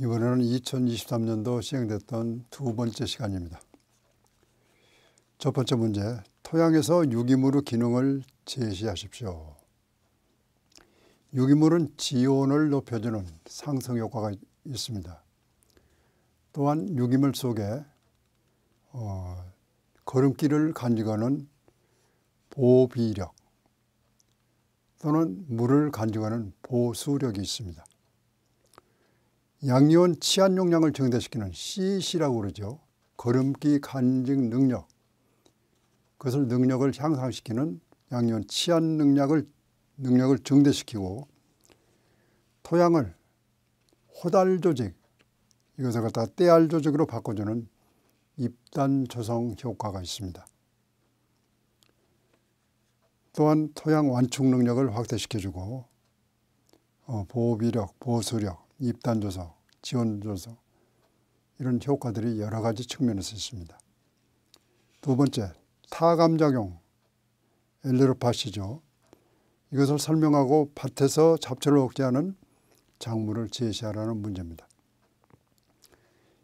이번에는 2023년도 시행됐던 두 번째 시간입니다. 첫 번째 문제, 토양에서 유기물의 기능을 제시하십시오. 유기물은 지온을 높여주는 상승 효과가 있습니다. 또한 유기물 속에 거름길을 간직하는 보비력 또는 물을 간직하는 보수력이 있습니다. 양이온 치안 용량을 증대시키는 CC라고 그러죠. 거름기 간직 능력, 그것을 능력을 향상시키는 양이온 치안 능력을 증대시키고 토양을 호달 조직, 이것을 갖다가 떼알 조직으로 바꿔주는 입단 조성 효과가 있습니다. 또한 토양 완충 능력을 확대시켜주고 보호비력, 보수력, 입단 조성, 지온 조성 이런 효과들이 여러 가지 측면에서 있습니다. 두 번째, 타감작용, 엘레로파시죠. 이것을 설명하고 밭에서 잡초를 억제하는 작물을 제시하라는 문제입니다.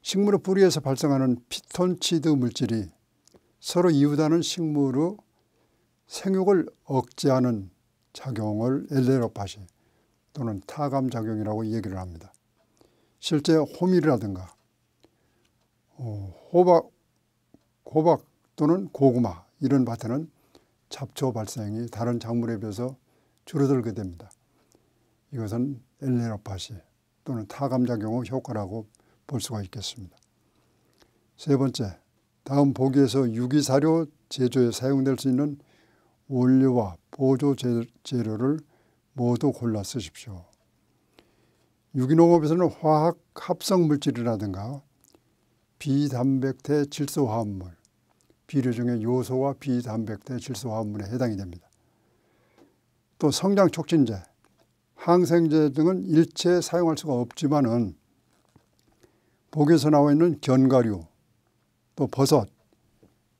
식물의 뿌리에서 발생하는 피톤치드 물질이 서로 이웃하는 식물의 생육을 억제하는 작용을 엘레로파시 또는 타감작용이라고 얘기를 합니다. 실제 호밀이라든가 호박 또는 고구마 이런 밭에는 잡초 발생이 다른 작물에 비해서 줄어들게 됩니다. 이것은 엘레로파시 또는 타감작용의 효과라고 볼 수가 있겠습니다. 세 번째, 다음 보기에서 유기사료 제조에 사용될 수 있는 원료와 보조 재료를 모두 골라 쓰십시오. 유기농업에서는 화학 합성 물질이라든가 비단백태 질소화합물, 비료 중에 요소와 비단백태 질소화합물에 해당이 됩니다. 또 성장 촉진제, 항생제 등은 일체 사용할 수가 없지만은 보기에서 나와 있는 견과류, 또 버섯,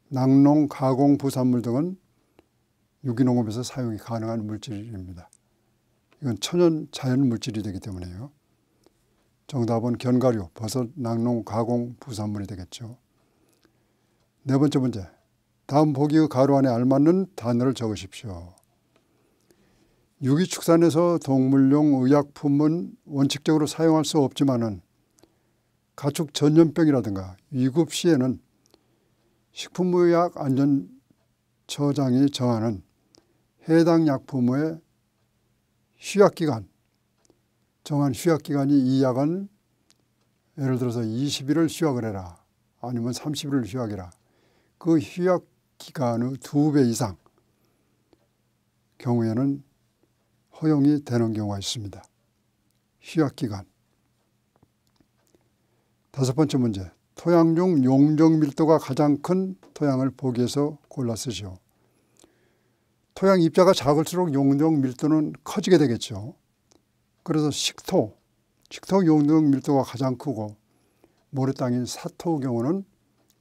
낙농 가공 부산물 등은 유기농업에서 사용이 가능한 물질입니다. 이건 천연 자연 물질이 되기 때문에요. 정답은 견과류, 버섯, 낙농 가공 부산물이 되겠죠. 네 번째 문제, 다음 보기의 가로 안에 알맞는 단어를 적으십시오. 유기축산에서 동물용 의약품은 원칙적으로 사용할 수 없지만은 가축 전염병이라든가 위급 시에는 식품의약안전처장이 정하는 해당 약품의 정한 휴약기간이 이 약은 예를 들어서 20일을 휴약을 해라 아니면 30일을 휴약해라. 그 휴약기간의 2배 이상 경우에는 허용이 되는 경우가 있습니다. 휴약기간. 다섯 번째 문제, 토양 중 용적 밀도가 가장 큰 토양을 보기에서 골라 쓰시오. 토양 입자가 작을수록 용적 밀도는 커지게 되겠죠. 그래서 식토 용적 밀도가 가장 크고 모래땅인 사토의 경우는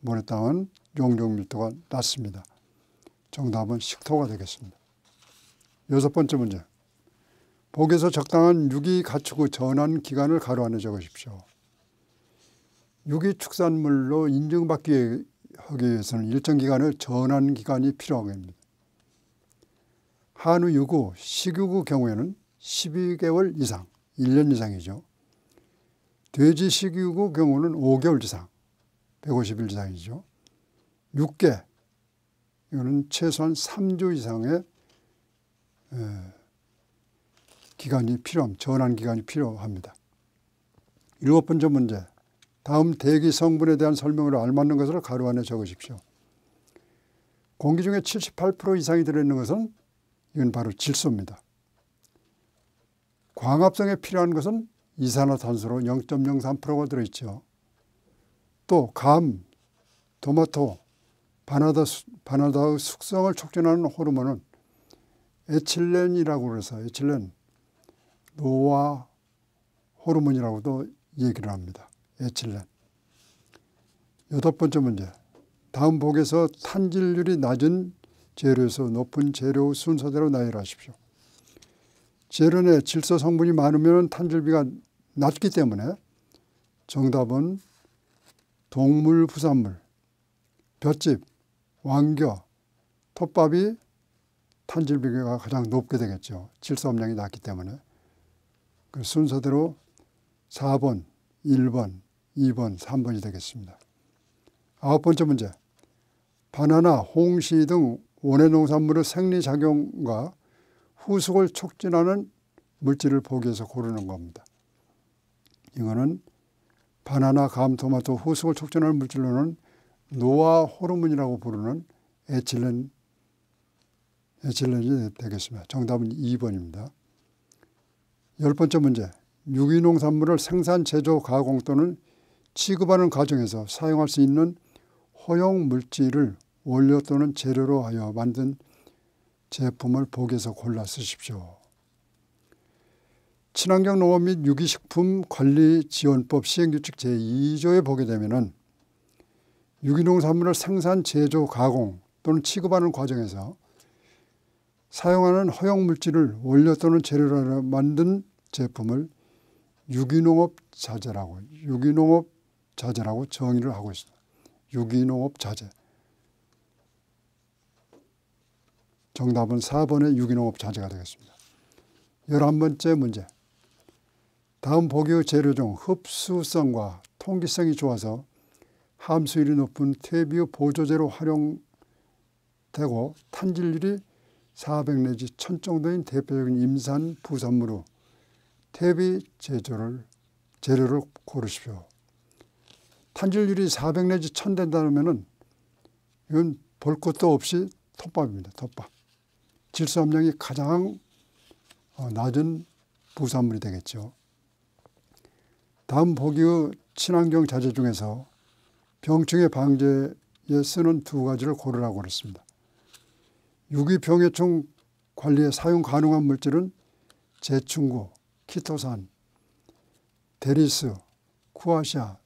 모래땅은 용적 밀도가 낮습니다. 정답은 식토가 되겠습니다. 여섯 번째 문제, 보기에서 적당한 유기가축의 전환 기간을 가로 안에 적으십시오. 유기축산물로 인증받기 하기 위해서는 일정 기간의 전환 기간이 필요합니다. 한우 유구, 식유의 경우에는 12개월 이상, 1년 이상이죠. 돼지 식유의 경우는 5개월 이상, 150일 이상이죠. 육개, 이거는 최소한 3주 이상의 전환 기간이 필요합니다. 일곱 번째 문제, 다음 대기 성분에 대한 설명으로 알맞는 것을 가로 안에 적으십시오. 공기 중에 78% 이상이 들어있는 것은 이건 바로 질소입니다. 광합성에 필요한 것은 이산화탄소로 0.03%가 들어있죠. 또 감, 토마토, 바나나의 숙성을 촉진하는 호르몬은 에틸렌이라고 해서 에틸렌, 노화 호르몬이라고도 얘기를 합니다. 에틸렌. 여덟 번째 문제, 다음 보기에서 탄질률이 낮은 재료에서 높은 재료 순서대로 나열하십시오. 재료 내 질소 성분이 많으면 탄질비가 낮기 때문에 정답은 동물, 부산물, 볏짚, 왕겨, 톱밥이 탄질 비교가 가장 높게 되겠죠. 질소함량이 낮기 때문에. 그 순서대로 4번, 1번, 2번, 3번이 되겠습니다. 9번째 문제. 바나나, 홍시 등 원예 농산물의 생리작용과 후숙을 촉진하는 물질을 보기에서 고르는 겁니다. 이거는 바나나, 감, 토마토 후숙을 촉진하는 물질로는 노화 호르몬이라고 부르는 에틸렌이 되겠습니다. 정답은 2번입니다. 10번째 문제. 유기농산물을 생산, 제조, 가공 또는 취급하는 과정에서 사용할 수 있는 허용 물질을 원료 또는 재료로 하여 만든 제품을 보기에서 골라 쓰십시오. 친환경 농업 및 유기식품관리지원법 시행규칙 제2조에 보게 되면은 유기농산물을 생산, 제조, 가공 또는 취급하는 과정에서 사용하는 허용물질을 원료 또는 재료로 만든 제품을 유기농업 자재라고 정의를 하고 있습니다. 유기농업 자재. 정답은 4번의 유기농업 자재가 되겠습니다. 11번째 문제. 다음 보기의 재료 중 흡수성과 통기성이 좋아서 함수율이 높은 퇴비의 보조제로 활용되고 탄질률이 400 내지 1000 정도인 대표적인 임산 부산물의 퇴비 재료를 고르십시오. 탄질률이 400 내지 1000 된다면 이건 볼 것도 없이 톱밥입니다. 톱밥. 질소함량이 가장 낮은 부산물이 되겠죠. 다음 보기의 친환경 자재 중에서 병충해 방제에 쓰는 두 가지를 고르라고 그랬습니다. 유기병해충 관리에 사용 가능한 물질은 제충구, 키토산, 데리스, 쿠아시아,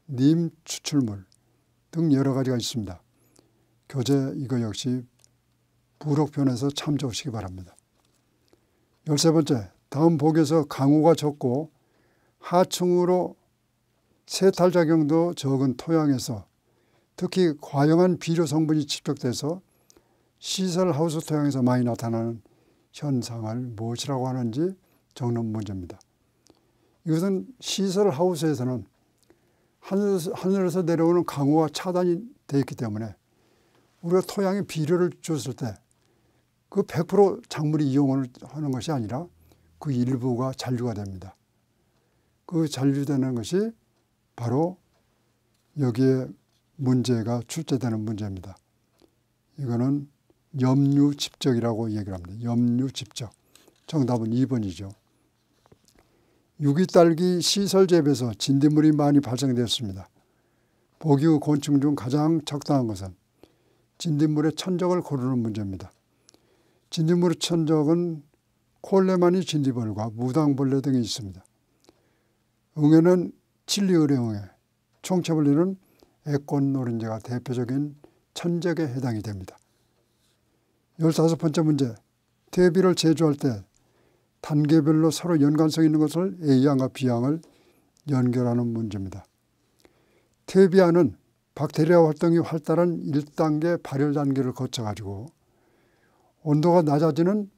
님 추출물 등 여러 가지가 있습니다. 교재 이거 역시 부록편에서 참조하시기 바랍니다. 13번째, 다음 보기에서 강우가 적고 하층으로 세탈작용도 적은 토양에서 특히 과형한 비료 성분이 집적돼서 시설 하우스 토양에서 많이 나타나는 현상을 무엇이라고 하는지 적는 문제입니다. 이것은 시설 하우스에서는 하늘에서 내려오는 강우가 차단이 되어 있기 때문에 우리가 토양에 비료를 줬을 때 그 100% 작물이 이용을 하는 것이 아니라 그 일부가 잔류가 됩니다. 그 잔류되는 것이 바로 여기에 문제가 출제되는 문제입니다. 이거는 염류집적이라고 얘기를 합니다. 염류집적. 정답은 2번이죠. 유기딸기 시설 재배에서 진딧물이 많이 발생되었습니다. 보기의 곤충 중 가장 적당한 것은 진딧물의 천적을 고르는 문제입니다. 진딧물의 천적은 콜레마니 진딧벌과 무당벌레 등이 있습니다. 응애는 칠리의뢰응애, 총체벌레는 애꽃노린재가 대표적인 천적에 해당이 됩니다. 15번째 문제. 퇴비를 제조할 때 단계별로 서로 연관성 있는 것을 A양과 B양을 연결하는 문제입니다. 퇴비안은 박테리아 활동이 활달한 1단계 발열 단계를 거쳐가지고 온도가 낮아지는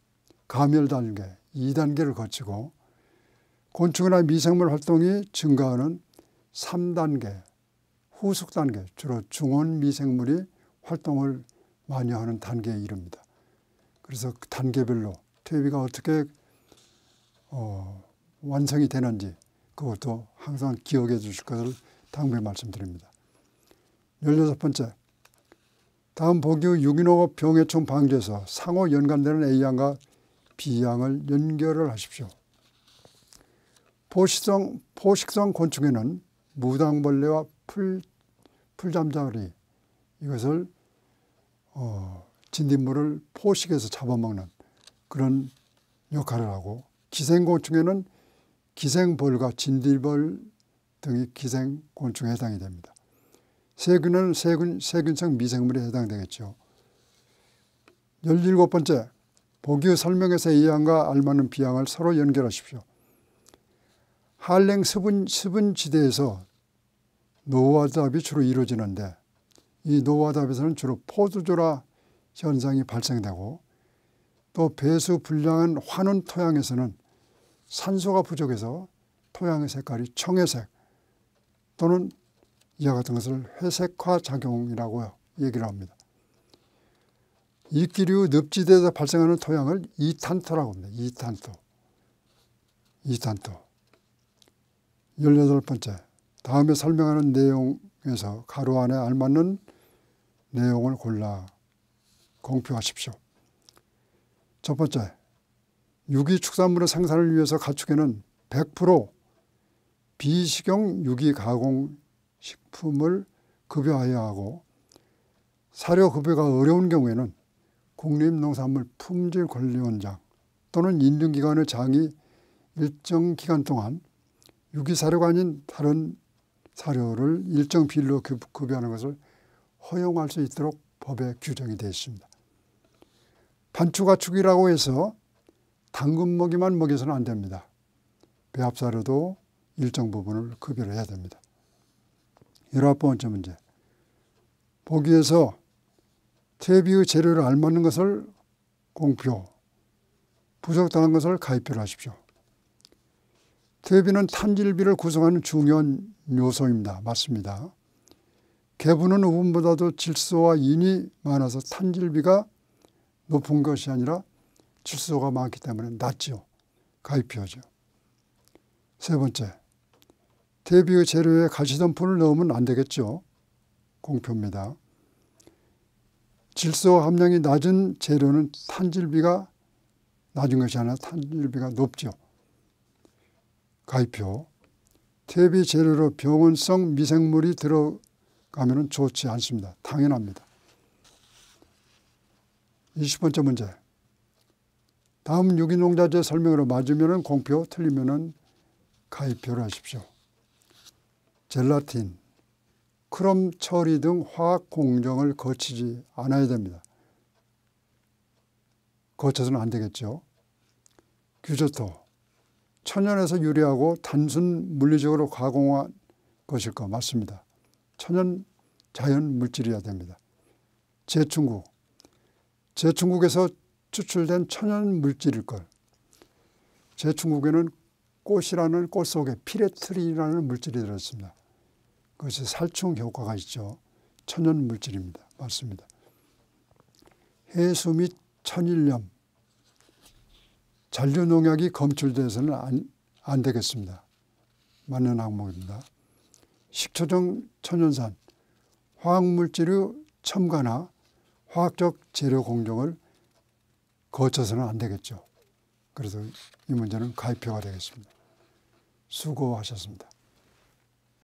가멸 단계 2단계를 거치고 곤충이나 미생물 활동이 증가하는 3단계 후숙 단계, 주로 중원 미생물이 활동을 많이 하는 단계에 이릅니다. 그래서 그 단계별로 퇴비가 어떻게 완성이 되는지 그것도 항상 기억해 주실 것을 당부해 말씀드립니다. 16번째, 다음 보기의 유기농업 병해충 방지에서 상호 연관되는 A양과 B양을 연결을 하십시오. 포식성 곤충에는 무당벌레와 풀잠자리 이것을 진딧물을 포식해서 잡아먹는 그런 역할을 하고, 기생곤충에는 기생벌과 진딧벌 등이 기생곤충에 해당이 됩니다. 세균은 세균성 미생물에 해당되겠죠. 17번째, 보기의 설명에서 A양과 알맞는 B양을 서로 연결하십시오. 한랭 수분 지대에서 노화답이 주로 이루어지는데 이 노화답에서는 주로 포도조라 현상이 발생되고 또 배수 불량한 환원 토양에서는 산소가 부족해서 토양의 색깔이 청회색 또는 이와 같은 것을 회색화 작용이라고 얘기를 합니다. 이끼류 늪지대에서 발생하는 토양을 이탄토라고 합니다. 이탄토. 18번째, 다음에 설명하는 내용에서 가로 안에 알맞는 내용을 골라 공표하십시오. 첫 번째, 유기축산물의 생산을 위해서 가축에는 100% 비식용 유기가공식품을 급여해야 하고 사료 급여가 어려운 경우에는 국립농산물 품질관리원장 또는 인증기관의 장이 일정 기간 동안 유기사료가 아닌 다른 사료를 일정 비율로 급여하는 것을 허용할 수 있도록 법에 규정이 되어 있습니다. 반추가축이라고 해서 당근 먹이만 먹여서는 안 됩니다. 배합사료도 일정 부분을 급여를 해야 됩니다. 19번째 문제. 보기에서 퇴비의 재료를 알맞는 것을 공표, 부족당한 것을 가입표를 하십시오. 퇴비는 탄질비를 구성하는 중요한 요소입니다. 맞습니다. 개분은 우분보다도 질소와 인이 많아서 탄질비가 높은 것이 아니라 질소가 많기 때문에 낮지요. 가입표죠. 세 번째, 퇴비의 재료에 가시덤불을 넣으면 안 되겠죠. 공표입니다. 질소 함량이 낮은 재료는 탄질비가 낮은 것이 아니라 탄질비가 높죠. 가입표. 퇴비 재료로 병원성 미생물이 들어가면 좋지 않습니다. 당연합니다. 20번째 문제. 다음 유기농자재 설명으로 맞으면 공표, 틀리면 가입표를 하십시오. 젤라틴, 크롬 처리 등 화학 공정을 거치지 않아야 됩니다. 거쳐서는 안 되겠죠. 규조토, 천연에서 유래하고 단순 물리적으로 가공한 것일 거 맞습니다. 천연 자연 물질이어야 됩니다. 제충국, 제충국에서 추출된 천연 물질일 걸. 제충국에는 꽃이라는 꽃 속에 피레트린이라는 물질이 들어있습니다. 그것이 살충 효과가 있죠. 천연 물질입니다. 맞습니다. 해수 및 천일염, 잔류농약이 검출돼서는 안 되겠습니다. 맞는 항목입니다. 식초정 천연산, 화학물질의 첨가나 화학적 재료 공정을 거쳐서는 안 되겠죠. 그래서 이 문제는 가입표가 되겠습니다. 수고하셨습니다.